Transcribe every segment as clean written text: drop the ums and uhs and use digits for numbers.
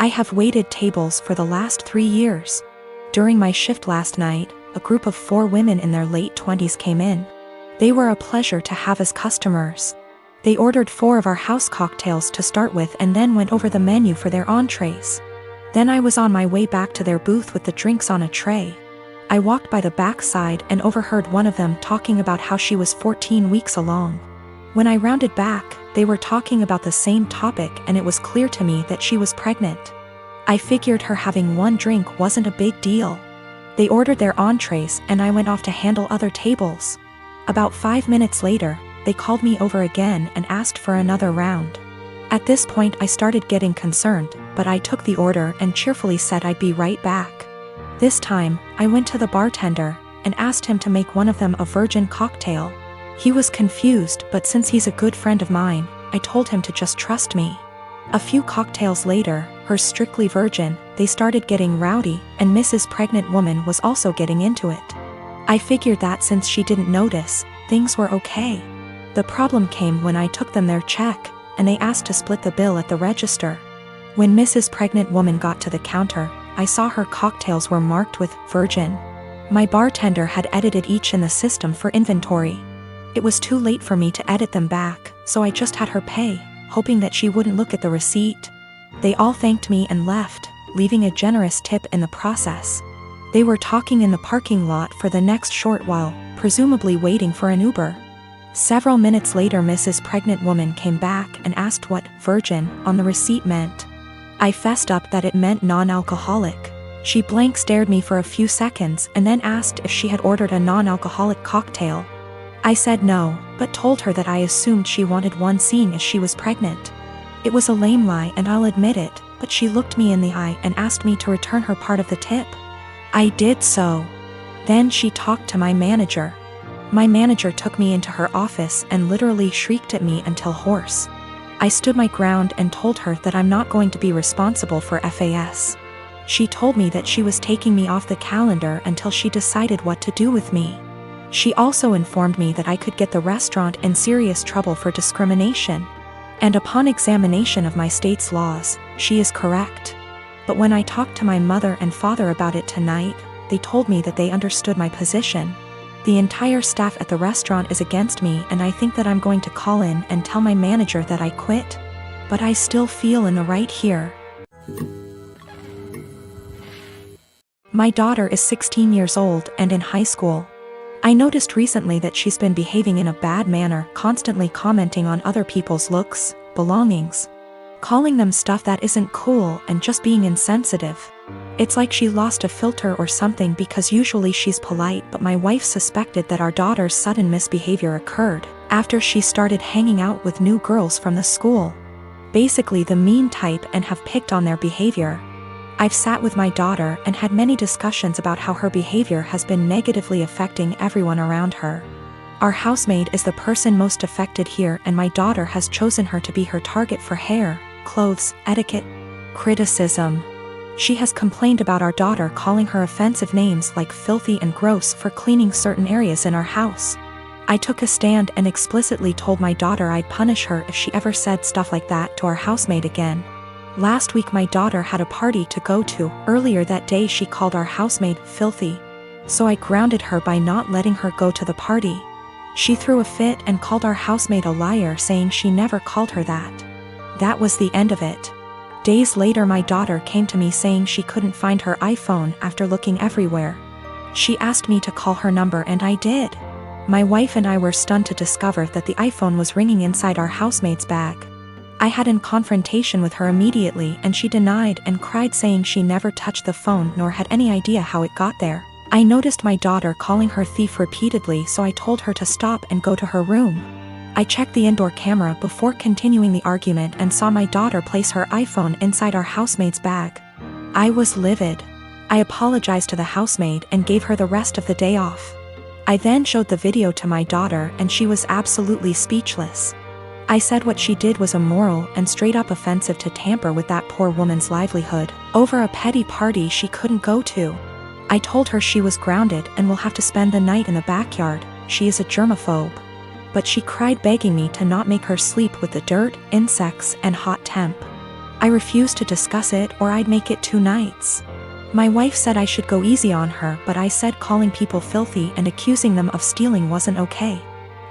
I have waited tables for the last 3 years. During my shift last night, a group of 4 women in their late 20s came in. They were a pleasure to have as customers. They ordered 4 of our house cocktails to start with and then went over the menu for their entrees. Then I was on my way back to their booth with the drinks on a tray. I walked by the back side and overheard one of them talking about how she was 14 weeks along. When I rounded back, they were talking about the same topic and it was clear to me that she was pregnant. I figured her having 1 drink wasn't a big deal. They ordered their entrees and I went off to handle other tables. About 5 minutes later, they called me over again and asked for another round. At this point I started getting concerned, but I took the order and cheerfully said I'd be right back. This time, I went to the bartender and asked him to make one of them a virgin cocktail. He was confused, but since he's a good friend of mine, I told him to just trust me. A few cocktails later, hers strictly virgin, they started getting rowdy, and Mrs. Pregnant Woman was also getting into it. I figured that since she didn't notice, things were okay. The problem came when I took them their check, and they asked to split the bill at the register. When Mrs. Pregnant Woman got to the counter, I saw her cocktails were marked with virgin. My bartender had edited each in the system for inventory. It was too late for me to edit them back, so I just had her pay, hoping that she wouldn't look at the receipt. They all thanked me and left, leaving a generous tip in the process. They were talking in the parking lot for the next short while, presumably waiting for an Uber. Several minutes later Mrs. Pregnant Woman came back and asked what virgin on the receipt meant. I fessed up that it meant non-alcoholic. She blank stared me for a few seconds and then asked if she had ordered a non-alcoholic cocktail. I said no, but told her that I assumed she wanted one seeing as she was pregnant. It was a lame lie and I'll admit it, but she looked me in the eye and asked me to return her part of the tip. I did so. Then she talked to my manager. My manager took me into her office and literally shrieked at me until hoarse. I stood my ground and told her that I'm not going to be responsible for FAS. She told me that she was taking me off the calendar until she decided what to do with me. She also informed me that I could get the restaurant in serious trouble for discrimination. And upon examination of my state's laws, she is correct. But when I talked to my mother and father about it tonight, they told me that they understood my position. The entire staff at the restaurant is against me and I think that I'm going to call in and tell my manager that I quit. But I still feel in the right here. My daughter is 16 years old and in high school. I noticed recently that she's been behaving in a bad manner, constantly commenting on other people's looks, belongings, calling them stuff that isn't cool and just being insensitive. It's like she lost a filter or something because usually she's polite, but my wife suspected that our daughter's sudden misbehavior occurred after she started hanging out with new girls from the school. Basically the mean type, and have picked on their behavior. I've sat with my daughter and had many discussions about how her behavior has been negatively affecting everyone around her. Our housemaid is the person most affected here and my daughter has chosen her to be her target for hair, clothes, etiquette, criticism. She has complained about our daughter calling her offensive names like filthy and gross for cleaning certain areas in our house. I took a stand and explicitly told my daughter I'd punish her if she ever said stuff like that to our housemaid again. Last week my daughter had a party to go to. Earlier that day she called our housemaid filthy. So I grounded her by not letting her go to the party. She threw a fit and called our housemaid a liar, saying she never called her that. That was the end of it. Days later my daughter came to me saying she couldn't find her iPhone after looking everywhere. She asked me to call her number and I did. My wife and I were stunned to discover that the iPhone was ringing inside our housemaid's bag. I had a confrontation with her immediately and she denied and cried, saying she never touched the phone nor had any idea how it got there. I noticed my daughter calling her thief repeatedly, so I told her to stop and go to her room. I checked the indoor camera before continuing the argument and saw my daughter place her iPhone inside our housemaid's bag. I was livid. I apologized to the housemaid and gave her the rest of the day off. I then showed the video to my daughter and she was absolutely speechless. I said what she did was immoral and straight up offensive to tamper with that poor woman's livelihood over a petty party she couldn't go to. I told her she was grounded and will have to spend the night in the backyard. She is a germaphobe. But she cried, begging me to not make her sleep with the dirt, insects, and hot temp. I refused to discuss it or I'd make it 2 nights. My wife said I should go easy on her, but I said calling people filthy and accusing them of stealing wasn't okay.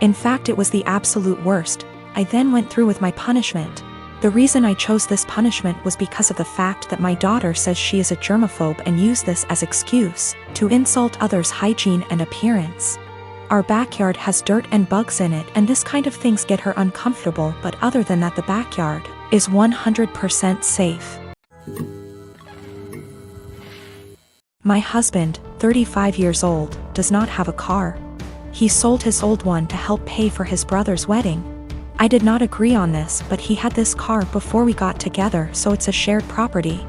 In fact, it was the absolute worst. I then went through with my punishment. The reason I chose this punishment was because of the fact that my daughter says she is a germaphobe and used this as excuse to insult others' hygiene and appearance. Our backyard has dirt and bugs in it, and this kind of things get her uncomfortable, but other than that the backyard is 100% safe. My husband, 35 years old, does not have a car. He sold his old one to help pay for his brother's wedding. I did not agree on this, but he had this car before we got together, so it's a shared property.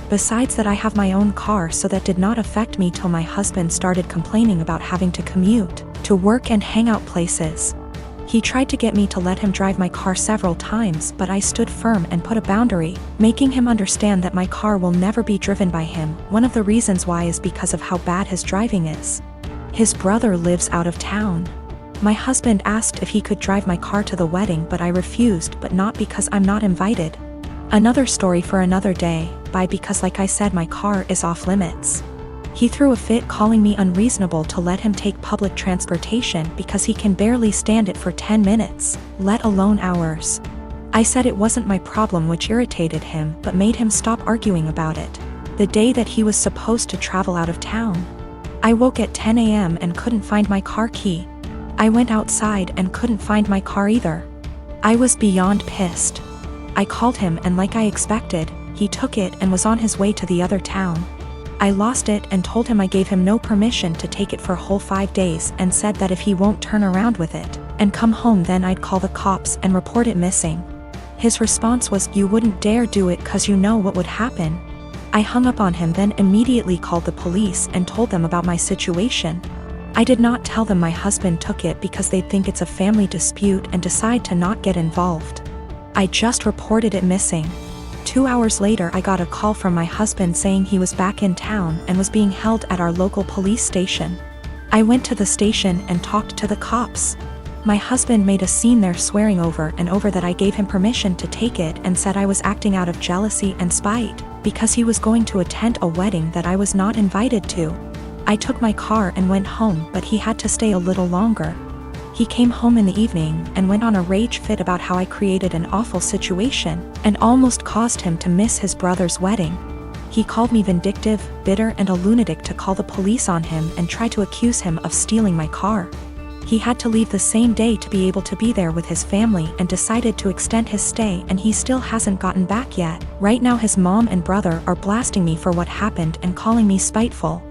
Besides that, I have my own car, so that did not affect me till my husband started complaining about having to commute to work and hangout places. He tried to get me to let him drive my car several times, but I stood firm and put a boundary, making him understand that my car will never be driven by him. One of the reasons why is because of how bad his driving is. His brother lives out of town. My husband asked if he could drive my car to the wedding, but I refused, but not because I'm not invited. Another story for another day, because like I said, my car is off limits. He threw a fit calling me unreasonable to let him take public transportation because he can barely stand it for 10 minutes, let alone hours. I said it wasn't my problem, which irritated him but made him stop arguing about it. The day that he was supposed to travel out of town, I woke at 10 a.m. and couldn't find my car key. I went outside and couldn't find my car either. I was beyond pissed. I called him, and like I expected, he took it and was on his way to the other town. I lost it and told him I gave him no permission to take it for a whole 5 days, and said that if he won't turn around with it and come home, then I'd call the cops and report it missing. His response was, "You wouldn't dare do it 'cause you know what would happen." I hung up on him, then immediately called the police and told them about my situation. I did not tell them my husband took it because they'd think it's a family dispute and decide to not get involved. I just reported it missing. 2 hours later, I got a call from my husband saying he was back in town and was being held at our local police station. I went to the station and talked to the cops. My husband made a scene there, swearing over and over that I gave him permission to take it, and said I was acting out of jealousy and spite because he was going to attend a wedding that I was not invited to. I took my car and went home, but he had to stay a little longer. He came home in the evening and went on a rage fit about how I created an awful situation and almost caused him to miss his brother's wedding. He called me vindictive, bitter, and a lunatic to call the police on him and try to accuse him of stealing my car. He had to leave the same day to be able to be there with his family and decided to extend his stay, and he still hasn't gotten back yet. Right now his mom and brother are blasting me for what happened and calling me spiteful.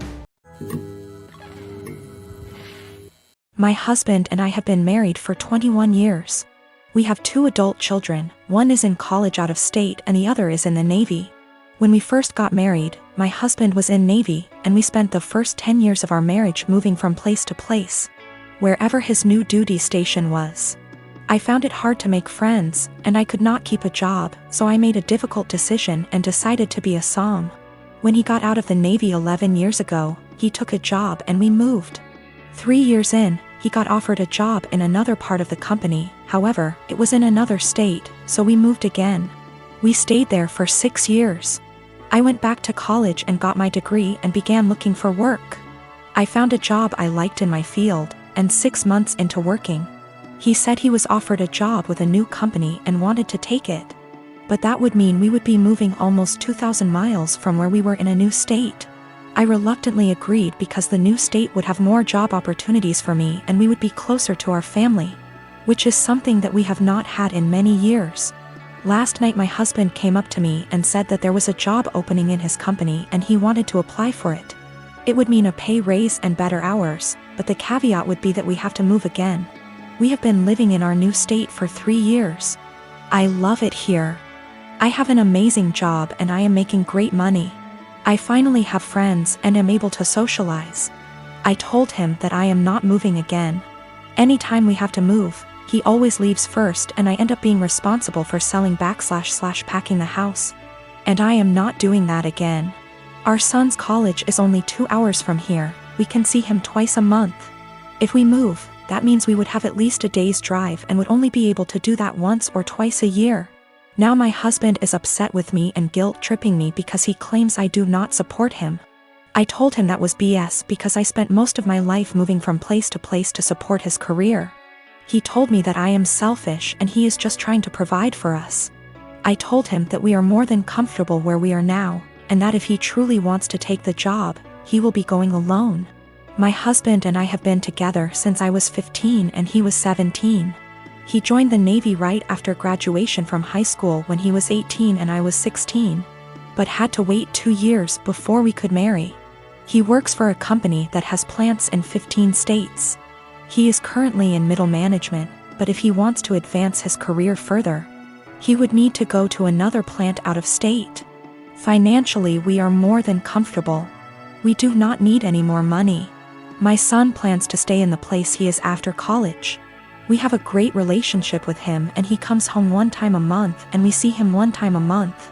My husband and I have been married for 21 years. We have 2 adult children. One is in college out of state and the other is in the Navy. When we first got married, my husband was in Navy, and we spent the first 10 years of our marriage moving from place to place, wherever his new duty station was. I found it hard to make friends, and I could not keep a job, so I made a difficult decision and decided to be a som. When he got out of the Navy 11 years ago, he took a job and we moved. 3 years in, he got offered a job in another part of the company. However, it was in another state, so we moved again. We stayed there for 6 years. I went back to college and got my degree and began looking for work. I found a job I liked in my field, and 6 months into working, he said he was offered a job with a new company and wanted to take it. But that would mean we would be moving almost 2,000 miles from where we were in a new state. I reluctantly agreed because the new state would have more job opportunities for me and we would be closer to our family, which is something that we have not had in many years. Last night my husband came up to me and said that there was a job opening in his company and he wanted to apply for it. It would mean a pay raise and better hours, but the caveat would be that we have to move again. We have been living in our new state for 3 years. I love it here. I have an amazing job and I am making great money. I finally have friends and am able to socialize. I told him that I am not moving again. Anytime we have to move, he always leaves first and I end up being responsible for selling / packing the house. And I am not doing that again. Our son's college is only 2 hours from here. We can see him twice a month. If we move, that means we would have at least a day's drive and would only be able to do that once or twice a year. Now my husband is upset with me and guilt-tripping me because he claims I do not support him. I told him that was BS because I spent most of my life moving from place to place to support his career. He told me that I am selfish and he is just trying to provide for us. I told him that we are more than comfortable where we are now, and that if he truly wants to take the job, he will be going alone. My husband and I have been together since I was 15 and he was 17. He joined the Navy right after graduation from high school when he was 18 and I was 16, but had to wait 2 years before we could marry. He works for a company that has plants in 15 states. He is currently in middle management, but if he wants to advance his career further, he would need to go to another plant out of state. Financially, we are more than comfortable. We do not need any more money. My son plans to stay in the place he is after college. We have a great relationship with him and he comes home 1 time a month and we see him 1 time a month.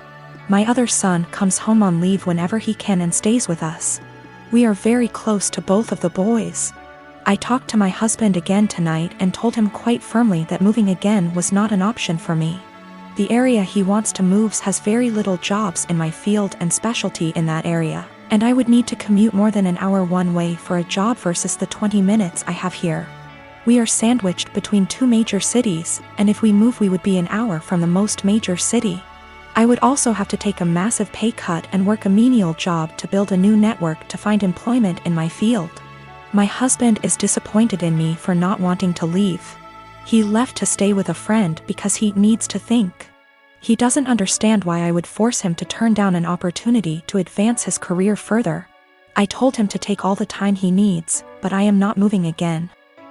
My other son comes home on leave whenever he can and stays with us. We are very close to both of the boys. I talked to my husband again tonight and told him quite firmly that moving again was not an option for me. The area he wants to move has very little jobs in my field and specialty in that area, and I would need to commute more than an hour one way for a job versus the 20 minutes I have here. We are sandwiched between 2 major cities, and if we move we would be an hour from the most major city. I would also have to take a massive pay cut and work a menial job to build a new network to find employment in my field. My husband is disappointed in me for not wanting to leave. He left to stay with a friend because he needs to think. He doesn't understand why I would force him to turn down an opportunity to advance his career further. I told him to take all the time he needs, but I am not moving again.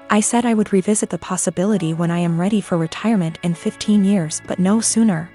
I said I would revisit the possibility when I am ready for retirement in 15 years, but no sooner.